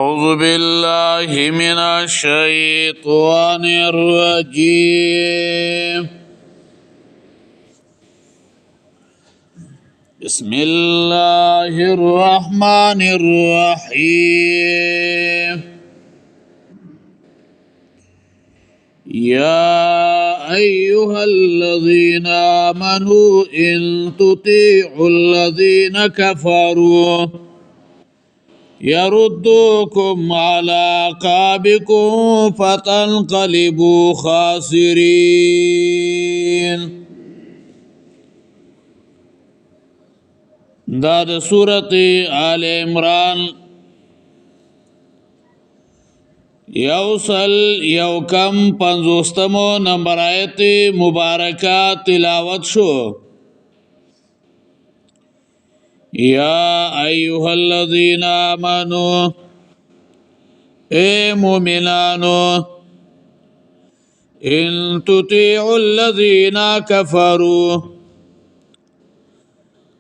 أعوذ بالله من الشيطان الرجيم. بسم الله الرحمن الرحيم. يا أيها الذين آمنوا إن تطيعوا الذين كفروا يردوكم على أعقابكم فتنقلبوا خاسرين. دا د سورة آل عمران یوکم پنځوستمو نمبر آیت مبارکہ تلاوت شو. یا ایها الذین آمنوا، اے مومنانو، ان تطیعوا الذین کفروا،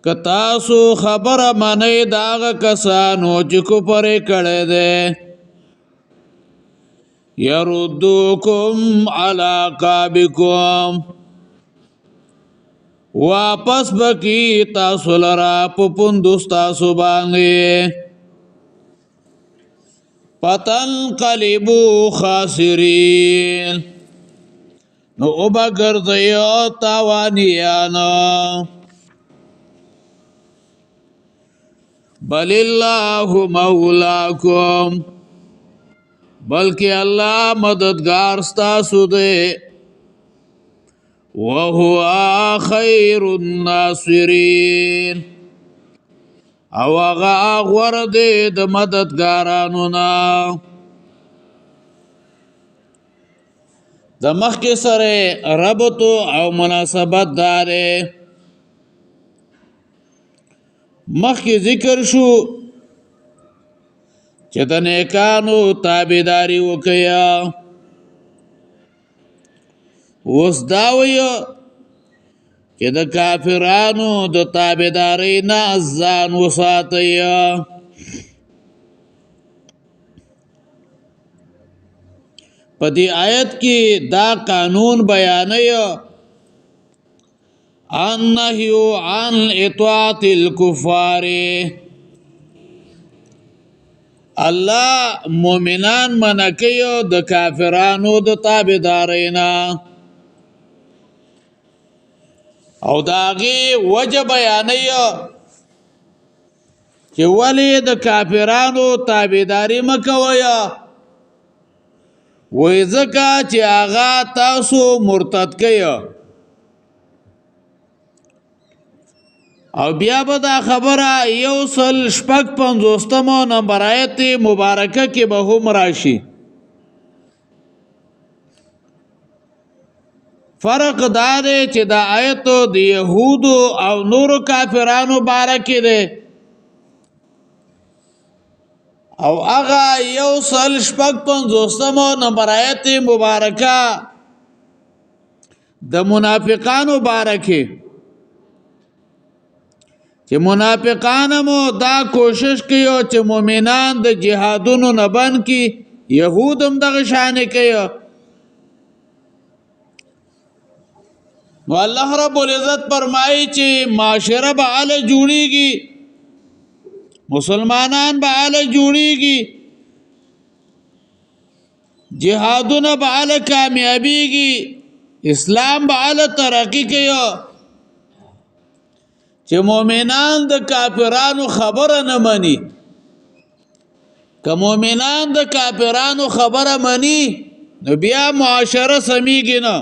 کتاسو خبر منی داغ کسانو چې کفر کړي دي، یردوکم علی عقابکم، واپس بکی تاسو لرا پپندوس تاسو باندې، فتنقلبوا خاسرین، نو اوبا گردیو تاوانیانا. بل اللہ مولاکم، بلکہ اللہ مددگار ستاسو دے، وهو خیر الناصرین، او هغه غوره دی د مددګارانو نه. د مخکې سره ربط او مناسبت داره. مخکې ذکر شو چې د نیکانو تابعداري وکیا، اوس دا ویو چې د کافرانو د تابعدارۍ نه ځان وساتئ. په دې آیت کې دا قانون بیانوي، النهي عن اطاعة الكفار. الله مؤمنان منع کوي د کافرانو د تابعدارۍ نه، او داغي وجه بیانوي چې ولې د کافرانو تابعداري مکوئ، وای ځکه چې هغه تاسو مرتد کوي. او بیا به دا خبره 156 نمبر آیت مبارکه کې به هم راشي. فرق دا دی چې دا آیت د یهودو او نورو کافرانو باره کې دی، او هغه 156 نمبر آیت مبارکه د منافقانو باره کې، چې منافقان مو دا کوشش کوي چې مؤمنان د جهادونو نه بند کی، يهود هم دغه شان کوي. نو الله رب العزت فرمایي چې معاشره به اعلی جوړیږي، مسلمانان به اعلی جوړیږي، جهادونه به اعلی کامیابیږي، اسلام به اعلی ترقی کوي، چې مؤمنان د کافرانو خبره نه مني. که مؤمنان د کافرانو خبره مني نو بیا معاشره سمیږي نه.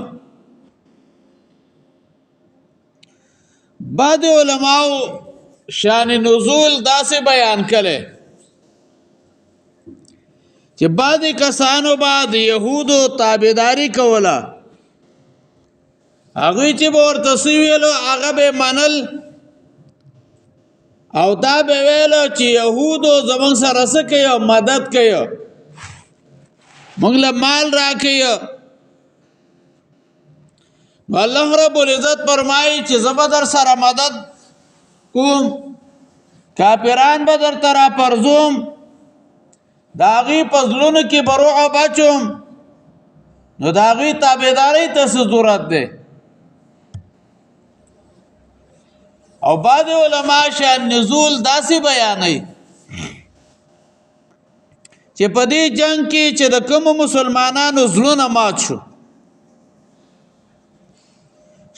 بعد علماء شان نزول داسې بیان کړي چې بعد کسانو بعد يهودو تابعداري کوله، هغه چې ورته ویلو هغه به منل، او دا به ویلو چې يهودو زمون سره سکه او مدد کوي، موږ له مال راکوي. الله رب العزت فرمایي چې زبر سره مدد کوم، کافران به در ترا پرزوم، د هغې په زړونو کې به رعب اچوم نو د هغې تابعدارۍ ته څه ضرورت دی او بعض علما شان نزول داسې بیانوي چې په دې جنگ کې چې د کومو مسلمانانو زړونه مات شو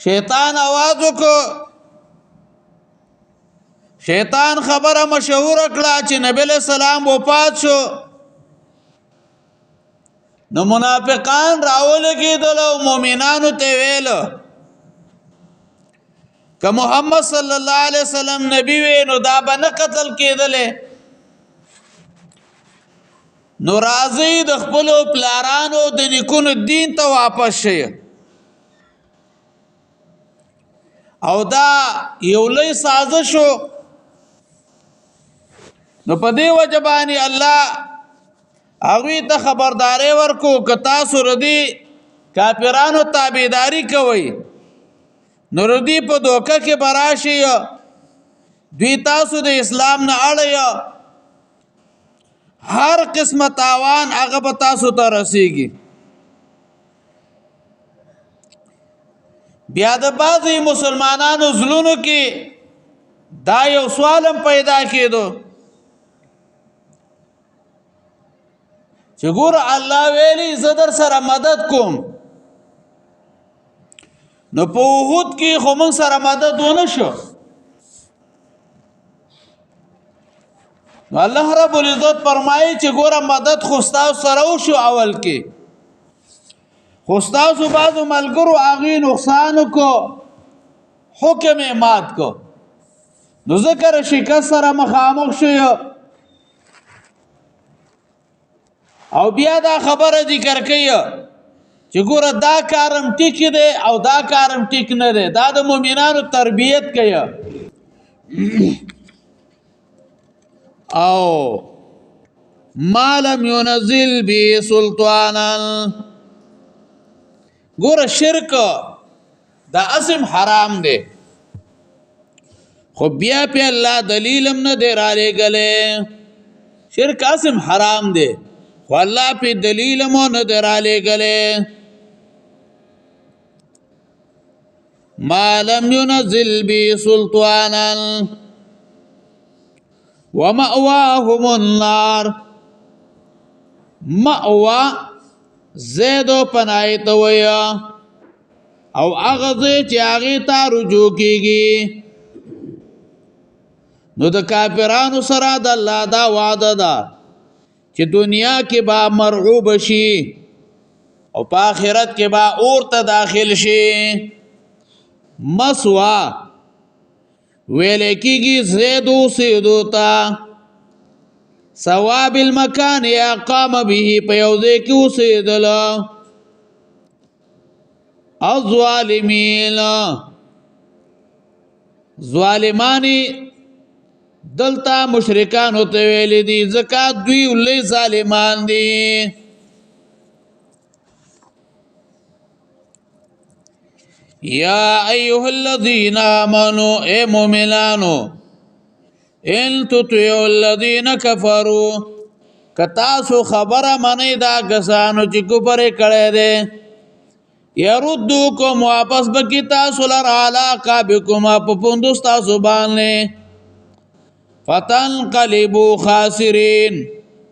شیطان आवाज وکړ شیطان خبره مشهور کړه چې نبی له سلام وفات شو نو منافقان راولګېدل او مؤمنانو ته ویل که محمد صلی الله علیه وسلم نبی وي نو دا به نه قتل کېدلې نو راځئ د خپلو پلارانو د نیکونو دین ته واپس شئ او دا یو لوی سازش و نو په دې وجه باندې الله هغوی ته خبرداری ورکو که تاسو ردی کافرانو تابعداري کوئ نو ردی په دوکه کې به راشي دوی تاسو د اسلام نه اړئ هر قسمه تاوان هغه به تاسو ته رسیږي بیا د بعضې مسلمانانو زړونو کې دا یو سوال هم پیدا کېدو چې ګوره الله ویلي زه در سره مدد کوم نو په احد کې خو موږ سره مدد ونه شو نو الله رب العزت فرمایي چې ګوره مدد خو ستاسو سره وشو اول کې خو ستاسو بعضو ملګرو هغې نقصان وکړو حکم یې مات کو نو ذکر شکست سره مخامخ شو او بیا دا خبره ذکر کوي چې ګوره دا کارم ټیک دی او دا کارم ټیک نه دی دا د مؤمنانو تربیت کوي او ما لم ينزل به سلطانا ګوره شرک دا اسم حرام دی خو بیا په الله دلیلم نه دی را لېږلی شرک اسم حرام دی خو الله په دلیلم نه دی را لېږلی ما لم ينزل به سلطانا ومأواهم النار مأوا زیدو پناهی ته ویا او هغه ځای چې هغې ته رجوع کېږي نو د کافرانو سره د الله دا وعده ده چې دنیا کې به مرعوب شي او په آخرت کې به اور ته داخل شي مسوا ویل کېږي زید اوسېدو ته ثواب المکان یا قام به په یو ځای کې اوسېدل الظالمین ظالمانی دلته مشرکان ته ویل دي ځکه دوی لوی ظالمان دي یا ایها الذین آمنوا اے مومنانو ان تطیعوا الذین کفروا کتاسو خبره منی دا کسانو چې کفر کړی دی یردوکم واپس بکی تاسو لرا علاقابکم په پوندو ستاسو باندې فتنقلبوا خاسرین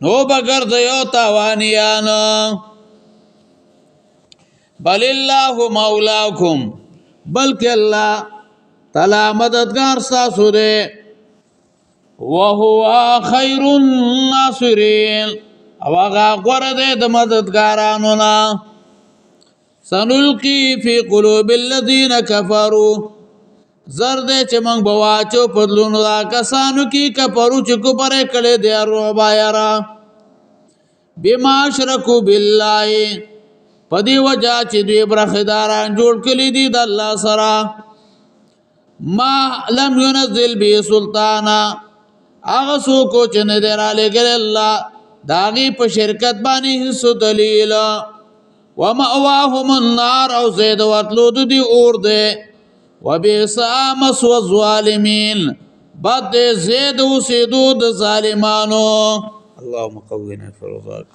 نو بګرځئ تاوانیان بل الله مولاکم بلکې الله تعالی مددگار ستاسو دی وهو خیر الناصرین او هغه غوره دی د مددګارانو نه سنلقي فی قلوب الذین کفروا زر دی چې موږ به واچو په زړونو دا کسانو کې کفرو چې کفر یې کړی دی الرعب یاره بما اشرکوا بالله په دې وجه چې دوی برخیداران جوړ کړي دي د الله سره ما لم ينزل به سلطانا هغه څوک چې نه دی رالیږلی الله د هغې په شرکت باندې هېڅ دلیل ومأواهم النار او ځای د ورتلو د دوی اور دی وبئس مثوى الظالمین بد دی ځای د اوسېدو د ظالمانو اللهم قونا في رضاك